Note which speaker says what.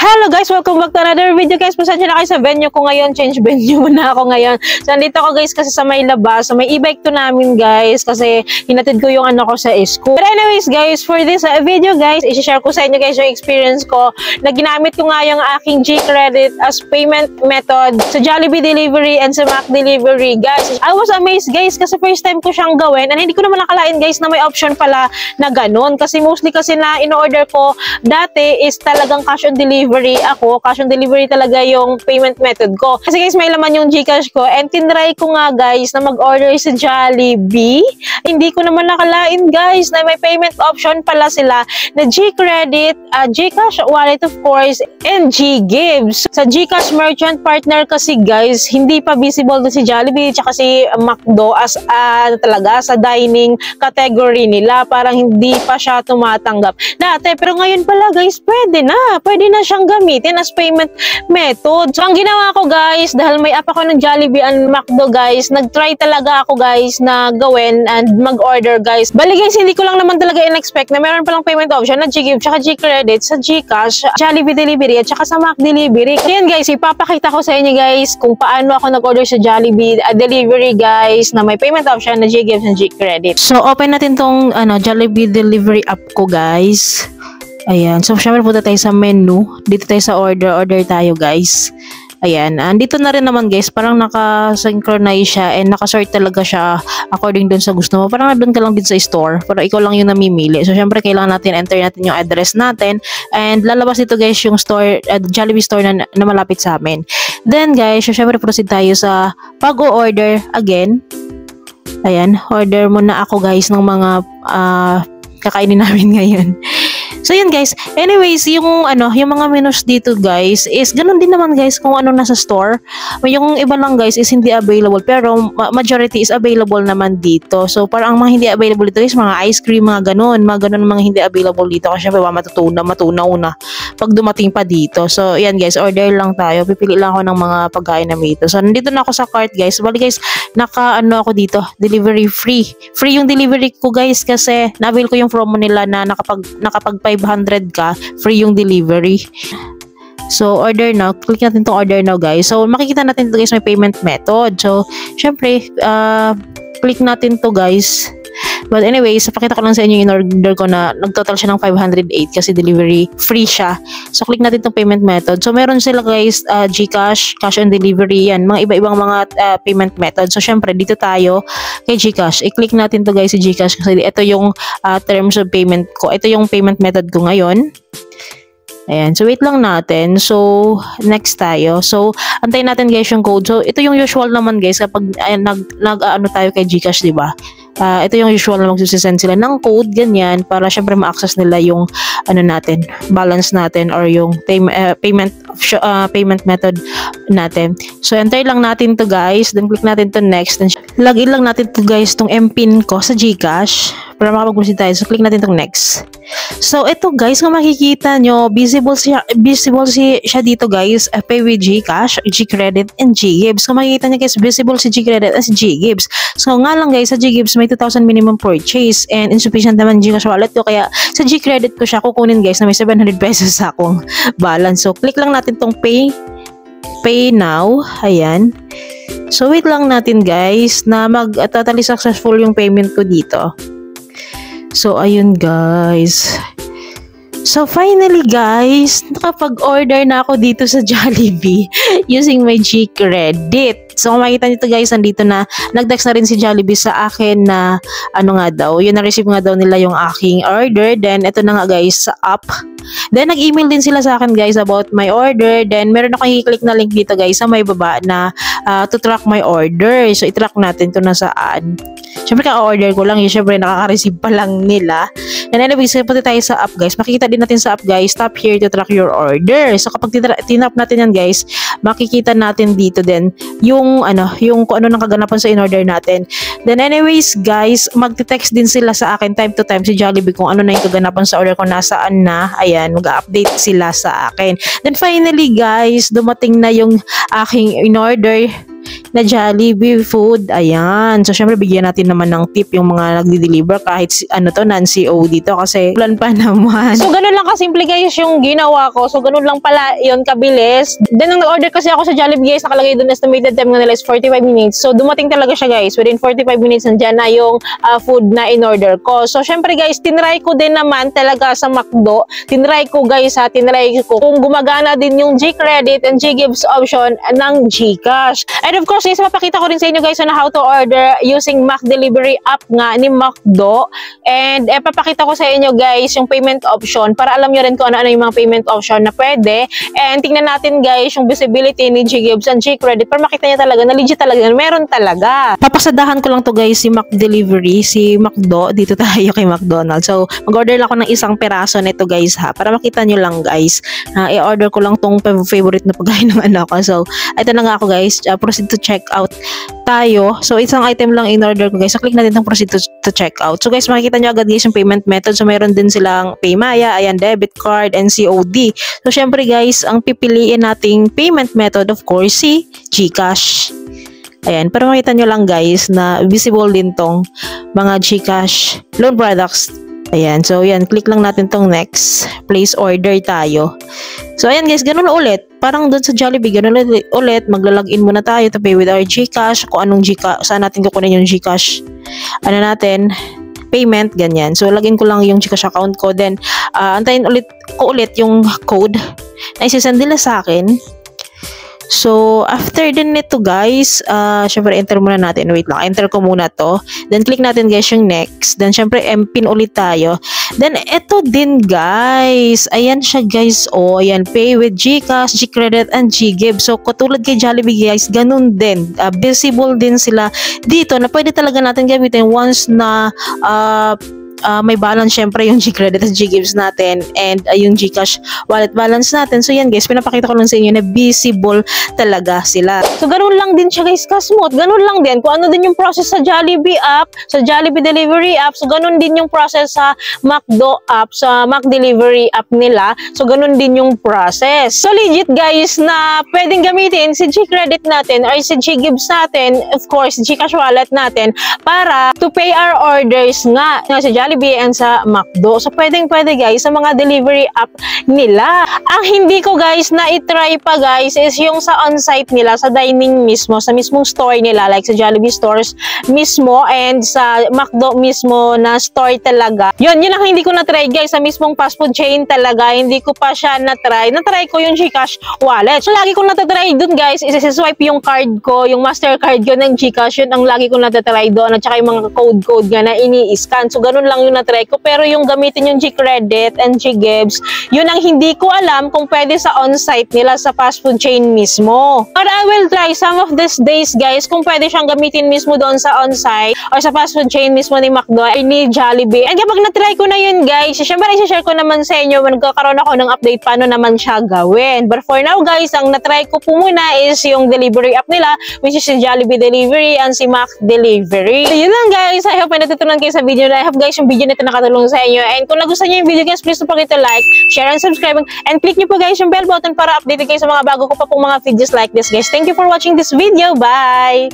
Speaker 1: Hello guys! Welcome back to another video guys. Pasensya na kayo sa venue ko ngayon. Change venue muna ako ngayon. So, nandito ako guys kasi sa may labas. So, may e-bike to namin guys kasi hinatid ko yung anak ko sa school. But anyways guys, for this video guys, i-share ko sa inyo guys yung experience ko na ginamit ko nga yung aking G-Credit as payment method sa Jollibee Delivery and sa Mac Delivery guys. I was amazed guys kasi first time ko siyang gawin and hindi ko naman nakalain guys na may option pala na ganun. Kasi mostly kasi na in-order ko dati is talagang cash on delivery ako. Cash on delivery talaga yung payment method ko. Kasi guys, may laman yung GCash ko and tinry ko nga guys na mag-order sa Jollibee. Hindi ko naman nakalain guys na may payment option pala sila na G-Credit, GCash Wallet of course, and G-Gives. Sa GCash Merchant Partner kasi guys, hindi pa visible na si Jollibee tsaka si McDo as talaga sa dining category nila. Parang hindi pa siya tumatanggap dati. Pero ngayon pala guys, pwede na siyang gamitin as payment method. So, ang ginawa ko guys, dahil may app ako ng Jollibee and McDo guys, nag-try talaga ako guys na gawin and mag-order guys. Bali guys, hindi ko lang naman talaga in-expect na meron palang payment option na G-Give tsaka G-Credit sa GCash, Jollibee Delivery at tsaka sa Mac Delivery. So, yan guys, ipapakita ko sa inyo guys kung paano ako nag-order sa Jollibee Delivery guys na may payment option na G-Give and G-Credit. So, open natin tong Jollibee Delivery app ko guys. Ayan. So, syempre punta tayo sa menu. Dito tayo sa order tayo, guys. Ayan. Andito na rin naman, guys. Parang naka-synchronize siya and nakasort talaga siya according dun sa gusto mo. Parang doon ka lang din sa store. Pero ikaw lang yung namimili. So, syempre, kailangan natin enter natin yung address natin. And lalabas dito, guys, yung store, Jollibee store na malapit sa amin. Then, guys, so, syempre, proceed tayo sa pag-o-order again. Ayan. Order muna ako, guys, ng mga kakainin namin ngayon. So yun guys, anyways, yung mga menus dito guys is ganun din naman guys kung ano nasa store. Yung iba lang guys is hindi available pero majority is available naman dito. So parang ang mga hindi available dito is mga ice cream, mga ganun mga hindi available dito kasi syempre matutunaw na pag dumating pa dito. So yan guys, order lang tayo. Pipili lang ako ng mga pagkain na dito. So nandito na ako sa cart guys. Bali guys, ako dito, delivery free. Free yung delivery ko guys kasi na-avail ko yung promo nila na nakapag 500 ka, free yung delivery. So, order now. Click natin tong order now, guys. So, makikita natin ito, guys, may payment method. So, syempre, click natin to guys. But anyways, pakita ko lang sa inyo yung order ko na nag-total siya ng 508 kasi delivery free siya. So, click natin tong payment method. So, meron sila guys, GCash, cash on delivery, yan. Mga iba-ibang mga payment method. So, syempre, dito tayo kay GCash. I-click natin to guys si GCash kasi ito yung terms of payment ko. Ito yung payment method ko ngayon. Ayan. So, wait lang natin. So, next tayo. So, antayin natin guys yung code. So, ito yung usual naman guys kapag tayo kay GCash, diba? Ito yung usual na magsusisend sila ng code, ganyan, para syempre ma-access nila yung natin, balance natin or yung payment method natin. So, enter lang natin to guys. Then, click natin to next. Then, login lang natin to guys, tong MPIN ko sa GCash para makapag-proceed tayo. So, click natin tong next. So, ito guys, kung makikita nyo, visible siya dito guys, pay with GCash, G-Credit, and G-Gives. Kung makikita nyo guys, visible si G-Credit as G-Gives. So, nga lang guys, sa G-Gives may 2,000 minimum purchase and insufficient naman GCash wallet ko. Kaya, sa G-Credit ko siya kukunin guys na may 700 pesos sa akong balance. So, click lang natin tong pay now. Ayan. So, wait lang natin guys na totally successful yung payment ko dito. So, ayun guys. So, finally guys, nakapag-order na ako dito sa Jollibee using my G-Credit. So, kung makikita nyo guys, nandito na, nag-text na rin si Jollibee sa akin na, yun na-receive nga daw nila yung aking order. Then, ito na nga guys, sa app. Then, nag-email din sila sa akin guys about my order. Then, meron ako i-click na link dito guys sa may baba na to track my order. So, i-track natin kung nasaan. Siyempre, ka-order ko lang. Siyempre, nakaka-receive pa lang nila. And anyways, punta tayo sa app guys. Makikita din natin sa app guys, tap here to track your order. So, kapag tinap natin yan guys, makikita natin dito din yung kung ano nang kaganapan sa in-order natin. Then anyways guys, magte-text din sila sa akin time to time si Jollibee kung ano na yung kaganapan sa order ko, nasaan na. Ayan, mag-update sila sa akin. Then finally guys, dumating na yung aking in-order na Jollibee food. Ayan. So, syempre, bigyan natin naman ng tip yung mga nagdi-deliver kahit non-COD dito kasi plan pa naman. So, ganun lang kasimple guys yung ginawa ko. So, ganun lang pala yun kabilis. Then, nung nag-order kasi ako sa Jollibee guys, nakalagay doon estimated time nga nila is 45 minutes. So, dumating talaga siya guys. Within 45 minutes, nandyan na yung food na in-order ko. So, syempre guys, tinry ko din naman talaga sa McDo. Tinry ko guys tinry ko kung gumagana din yung G-Credit and G-Gives option ng GCash. And of course, guys, mapakita ko rin sa inyo guys on how to order using Mac Delivery app nga ni McDo. And papakita ko sa inyo guys yung payment option para alam nyo rin kung ano-ano yung mga payment option na pwede. And tingnan natin guys yung visibility ni G-Gives and G-Credit para makita niya talaga na legit talaga, meron talaga. Papasadahan ko lang to guys si Mac Delivery, si McDo. Dito tayo kay McDonald's. So, mag-order lang ako ng isang peraso nito guys para makita nyo lang guys. I-order ko lang tong favorite na pagkain ng anak ko. So, ito na nga ako guys. Proceed to check out tayo. So, isang item lang in-order ko guys. So, click natin itong proceed to check out. So, guys, makikita nyo agad guys yung payment method. So, mayroon din silang Paymaya, ayan, debit card, and COD. So, syempre guys, ang pipiliin nating payment method, of course, si GCash. Ayan, para makita nyo lang guys na visible din tong mga GCash loan products. Ayan, so yan, click lang natin tong next. Place order tayo. So, ayan guys, ganun ulit. Parang doon sa Jollibee, ganun ulit. Maglalagin muna tayo to pay with our GCash. Kung anong GCash, saan natin kukunin yung GCash. Ano natin? Payment, ganyan. So, lagin ko lang yung GCash account ko. Then, antayin ko ulit yung code na isisend nila sa akin. So, after din nito guys, syempre enter muna natin. Wait lang, enter ko muna to. Then, click natin guys yung next. Then, syempre, pin ulit tayo. Then, eto din guys. Ayan siya guys. Oh, ayan. Pay with GCash, G-Credit, and G-Give. So, katulad kay Jollibee guys, ganun din. Visible din sila dito na pwede talaga natin gamitin once na may balance syempre yung G-Credit at G-Gives natin and yung GCash wallet balance natin. So yan guys, pinapakita ko lang sa inyo na visible talaga sila. So ganun lang din siya guys, kasmooth. Ganun lang din. Kung ano din yung process sa Jollibee app, sa Jollibee Delivery app, so ganun din yung process sa McDo app, sa Mac Delivery app nila. So ganun din yung process. So legit guys na pwedeng gamitin si G-Credit natin or si G-Gives natin, of course, GCash wallet natin para to pay our orders nga sa Jollibee and sa McDo. So, pwede guys sa mga delivery app nila. Ang hindi ko guys na itry pa guys is yung sa on-site nila, sa dining mismo, sa mismong store nila, like sa Jollibee stores mismo and sa McDo mismo na store talaga. Yun ang hindi ko na-try guys, sa mismong fast food chain talaga. Hindi ko pa siya na-try. Na-try ko yung GCash wallet. So, lagi kong natatry dun guys, is swipe yung card ko, yung Mastercard ko ng GCash. Yun ang lagi kong natatry doon. At saka yung mga code nga na ini-scan. So, ganun lang yung na-try ko. Pero yung gamitin yung G-Credit and G-Gives, yun ang hindi ko alam kung pwede sa on-site nila sa fast food chain mismo. But I will try some of these days guys kung pwede siyang gamitin mismo doon sa on-site or sa fast food chain mismo ni McDo or ni Jollibee. And kapag na-try ko na yun guys, syempre i-share ko naman sa inyo when nagkakaroon ako ng update paano naman siya gawin. But for now guys, ang na-try ko po muna is yung delivery app nila, which is si Jollibee Delivery and si Mac Delivery. So yun lang guys, I hope may natutunan kayo sa video na. I hope guys yung video nito nakatulong sa inyo. And kung nagustuhan nyo yung video guys, please don't forget to like, share, and subscribe. And click nyo po guys yung bell button para updated kayo sa mga bago ko pa pong mga videos like this guys. Thank you for watching this video. Bye!